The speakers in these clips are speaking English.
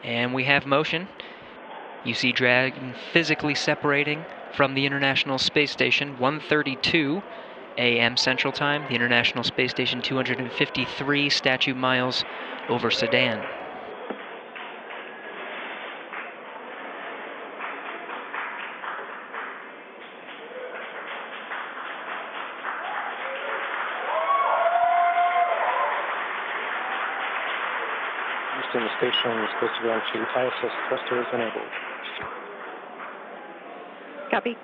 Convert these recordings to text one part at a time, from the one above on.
And we have motion. You see Dragon physically separating from the International Space Station, 1:32 a.m. Central Time. The International Space Station, 253 statute miles over Sudan. The station is supposed to go into ISS thrusters enabled. Copy.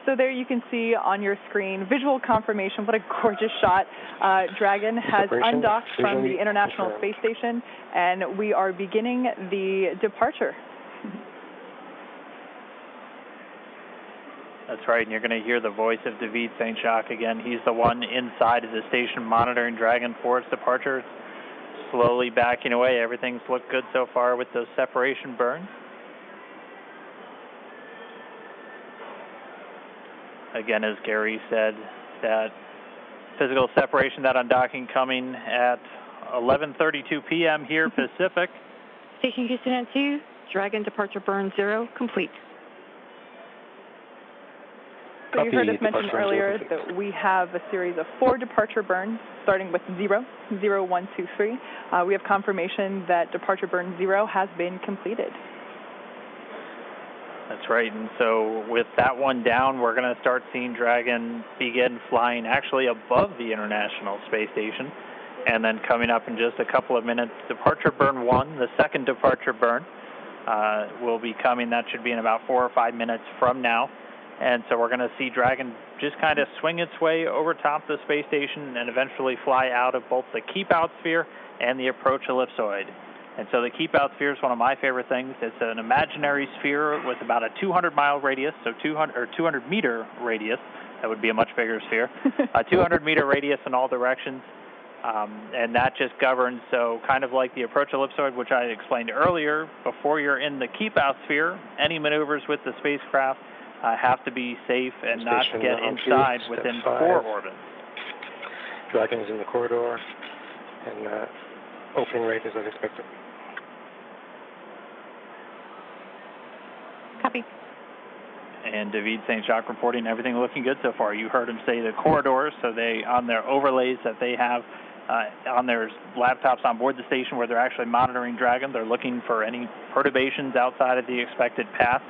So there you can see on your screen visual confirmation. What a gorgeous shot. Dragon has undocked from the International Space Station, and we are beginning the departure. That's right, and you're going to hear the voice of David St. Jacques again. He's the one inside of the station monitoring Dragon for its departure. It's slowly backing away. Everything's looked good so far with those separation burns. Again, as Gary said, that physical separation, that undocking coming at 11:32 p.m. here Pacific. Station Houston at 2, Dragon departure burn 0, complete. So you heard us mention earlier that we have a series of 4 departure burns, starting with 0, 0, 1, 2, 3. We have confirmation that departure burn 0 has been completed. That's right, and so with that one down, we're going to start seeing Dragon begin flying actually above the International Space Station, and then coming up in just a couple of minutes, departure burn 1, the second departure burn, will be coming. That should be in about 4 or 5 minutes from now. And so we're going to see Dragon just kind of swing its way over top the space station and eventually fly out of both the keep-out sphere and the approach ellipsoid. And so the keep-out sphere is one of my favorite things. It's an imaginary sphere with about a 200-mile radius, so 200-meter radius. That would be a much bigger sphere. A 200-meter radius in all directions. And that just governs, so kind of like the approach ellipsoid, which I explained earlier, before you're in the keep-out sphere, any maneuvers with the spacecraft have to be safe and not get inside within core orbit. Dragon is in the corridor, and opening rate is as expected. Copy. And David St. Jacques reporting everything looking good so far. You heard him say the corridors, so they, on their overlays that they have on their laptops on board the station where they're actually monitoring Dragon, they're looking for any perturbations outside of the expected path.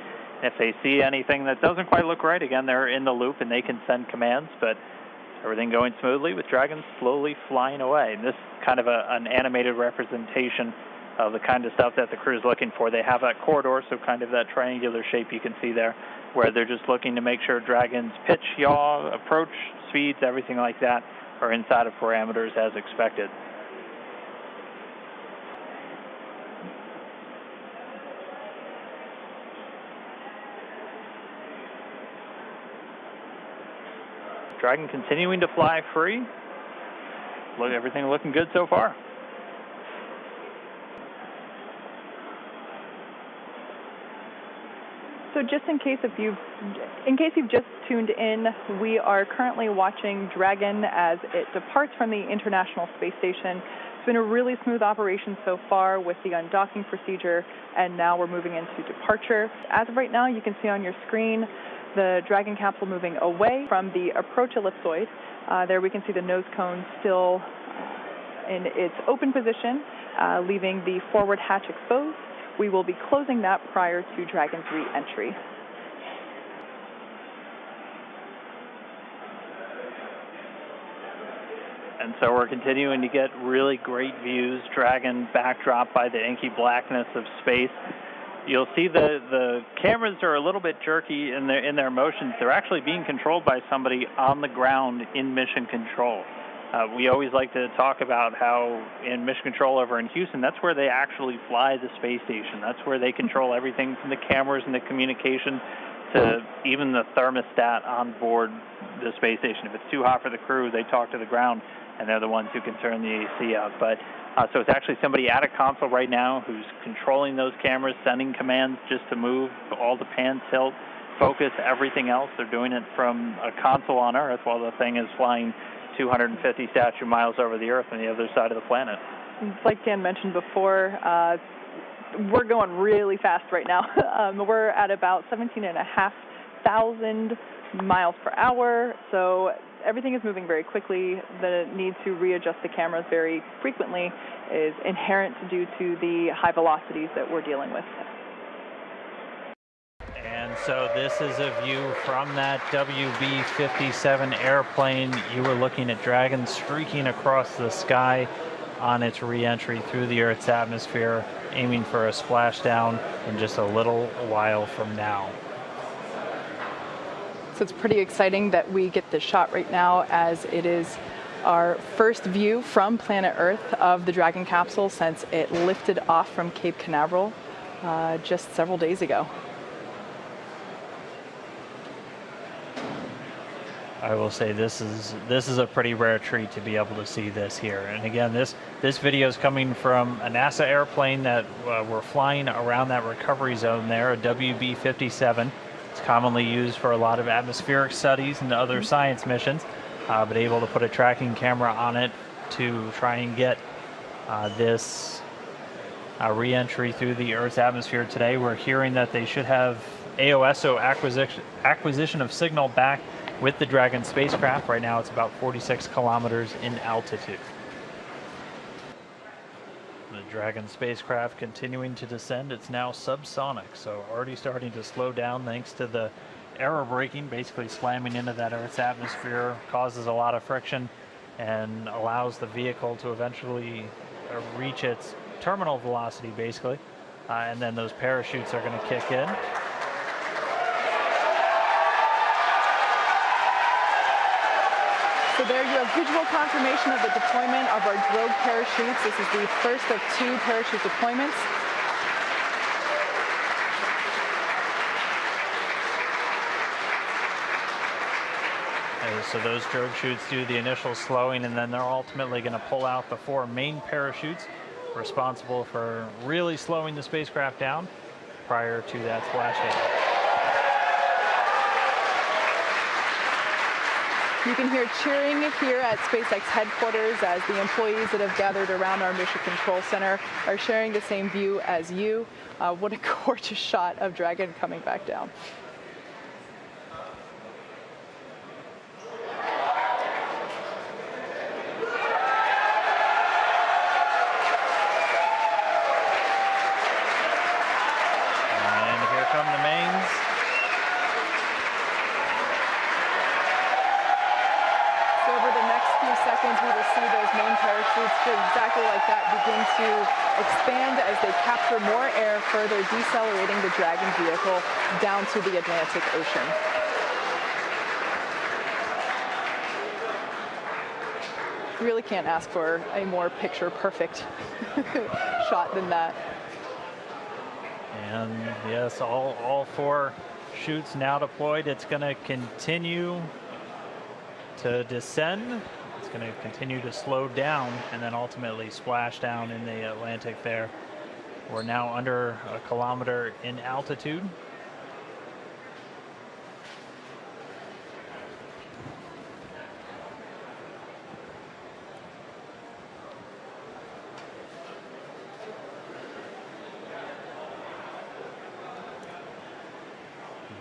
If they see anything that doesn't quite look right, again, they're in the loop and they can send commands, but everything going smoothly with Dragon slowly flying away. And this is kind of an animated representation of the kind of stuff that the crew is looking for. They have that corridor, so kind of that triangular shape you can see there, where they're just looking to make sure Dragon's pitch, yaw, approach, speeds, everything like that are inside of parameters as expected. Dragon continuing to fly free. Look, everything looking good so far. So just in case you've just tuned in, we are currently watching Dragon as it departs from the International Space Station. It's been a really smooth operation so far with the undocking procedure, and now we're moving into departure. As of right now, you can see on your screen the Dragon capsule moving away from the approach ellipsoid. There we can see the nose cone still in its open position, leaving the forward hatch exposed. We will be closing that prior to Dragon's re-entry. And so we're continuing to get really great views. Dragon backdrop by the inky blackness of space. You'll see the cameras are a little bit jerky in their motions. They're actually being controlled by somebody on the ground in mission control. We always like to talk about how in mission control over in Houston, that's where they actually fly the space station. That's where they control everything from the cameras and the communication to even the thermostat on board the space station. If it's too hot for the crew, they talk to the ground, and they're the ones who can turn the AC up. But so it's actually somebody at a console right now who's controlling those cameras, sending commands just to move all the pan, tilt, focus, everything else. They're doing it from a console on Earth while the thing is flying 250 statute miles over the Earth on the other side of the planet. Like Dan mentioned before, we're going really fast right now. We're at about 17,500 miles per hour, so everything is moving very quickly. The need to readjust the cameras very frequently is inherent due to the high velocities that we're dealing with. And so this is a view from that WB-57 airplane. You were looking at Dragon streaking across the sky on its re-entry through the Earth's atmosphere, aiming for a splashdown in just a little while from now. So it's pretty exciting that we get this shot right now, as it is our first view from planet Earth of the Dragon capsule since it lifted off from Cape Canaveral just several days ago. I will say this is a pretty rare treat to be able to see this here. And again, this video is coming from a NASA airplane that we're flying around that recovery zone there, a WB-57. It's commonly used for a lot of atmospheric studies and other science missions, but able to put a tracking camera on it to try and get this re-entry through the Earth's atmosphere today. We're hearing that they should have AOSO acquisition of signal back with the Dragon spacecraft. Right now it's about 46 kilometers in altitude. The Dragon spacecraft continuing to descend. It's now subsonic, so already starting to slow down thanks to the aero braking, basically slamming into that Earth's atmosphere, causes a lot of friction and allows the vehicle to eventually reach its terminal velocity, basically. And then those parachutes are going to kick in. So there you have visual confirmation of the deployment of our drogue parachutes. This is the first of 2 parachute deployments. So those drogue chutes do the initial slowing, and then they're ultimately going to pull out the 4 main parachutes responsible for really slowing the spacecraft down prior to that splashdown. You can hear cheering here at SpaceX headquarters as the employees that have gathered around our Mission Control Center are sharing the same view as you. What a gorgeous shot of Dragon coming back down. And here come the mains. Seconds, we will see those main parachutes exactly like that begin to expand as they capture more air, further decelerating the Dragon vehicle down to the Atlantic Ocean. Really can't ask for a more picture-perfect shot than that. And yes, all 4 chutes now deployed. It's going to continue to descend. It's going to continue to slow down and then ultimately splash down in the Atlantic there. We're now under a kilometer in altitude.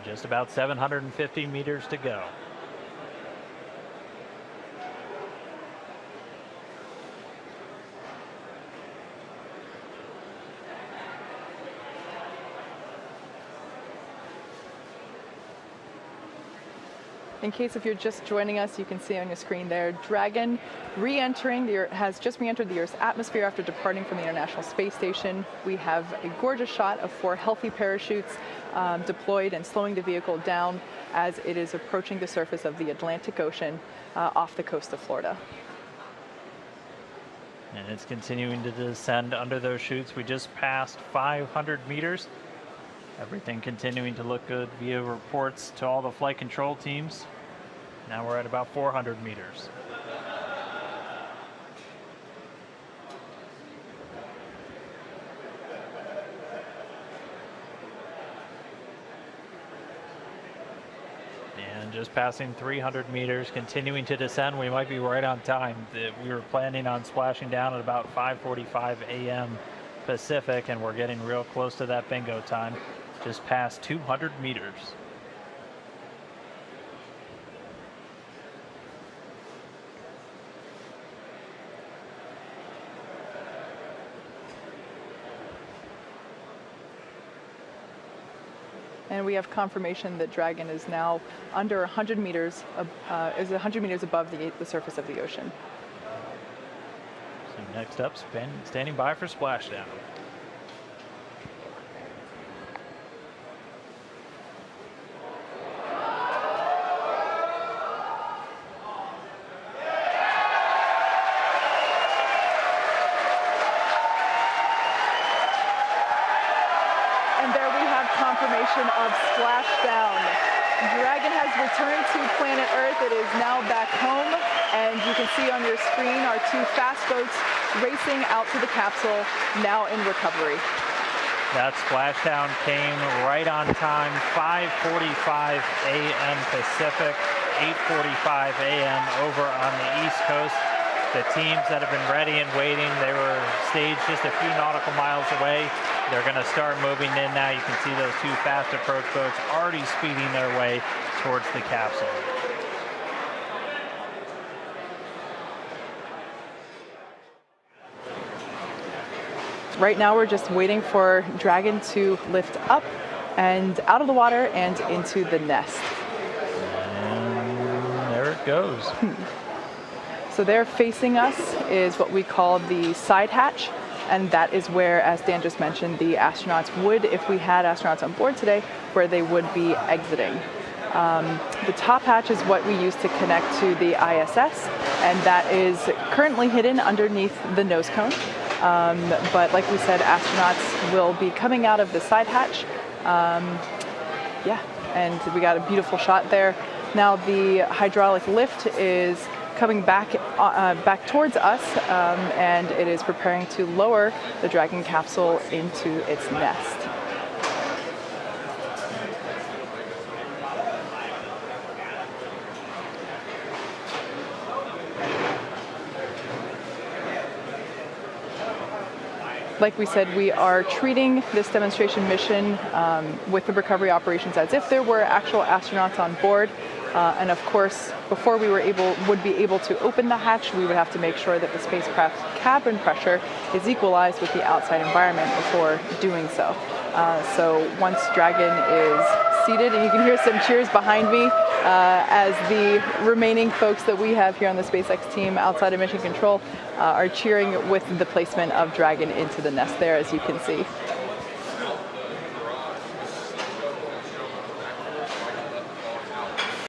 Just about 750 meters to go. In case if you're just joining us, you can see on your screen there, Dragon has just re-entered the Earth's atmosphere after departing from the International Space Station. We have a gorgeous shot of 4 healthy parachutes deployed and slowing the vehicle down as it is approaching the surface of the Atlantic Ocean off the coast of Florida. And it's continuing to descend under those chutes. We just passed 500 meters. Everything continuing to look good via reports to all the flight control teams. Now we're at about 400 meters. And just passing 300 meters, continuing to descend. We might be right on time. We were planning on splashing down at about 5:45 a.m. Pacific, and we're getting real close to that bingo time. Just past 200 meters. And we have confirmation that Dragon is now under 100 meters, is 100 meters above the surface of the ocean. So next up, standing by for splashdown. Of splashdown. Dragon has returned to planet Earth. It is now back home, and you can see on your screen our two fast boats racing out to the capsule, now in recovery. That splashdown came right on time, 5:45 a.m. Pacific, 8:45 a.m. over on the East Coast. The teams that have been ready and waiting, they were staged just a few nautical miles away. They're going to start moving in now. You can see those two fast approach boats already speeding their way towards the capsule. Right now we're just waiting for Dragon to lift up and out of the water and into the nest. And there it goes. So there facing us is what we call the side hatch, and that is where, as Dan just mentioned, the astronauts would, if we had astronauts on board today, where they would be exiting. The top hatch is what we use to connect to the ISS, and that is currently hidden underneath the nose cone. But like we said, astronauts will be coming out of the side hatch. Yeah, and we got a beautiful shot there. Now the hydraulic lift is coming back towards us, and it is preparing to lower the Dragon capsule into its nest. Like we said, we are treating this demonstration mission with the recovery operations as if there were actual astronauts on board. And of course, before we would be able to open the hatch, we would have to make sure that the spacecraft's cabin pressure is equalized with the outside environment before doing so. So once Dragon is seated, and you can hear some cheers behind me as the remaining folks that we have here on the SpaceX team outside of Mission Control are cheering with the placement of Dragon into the nest there, as you can see.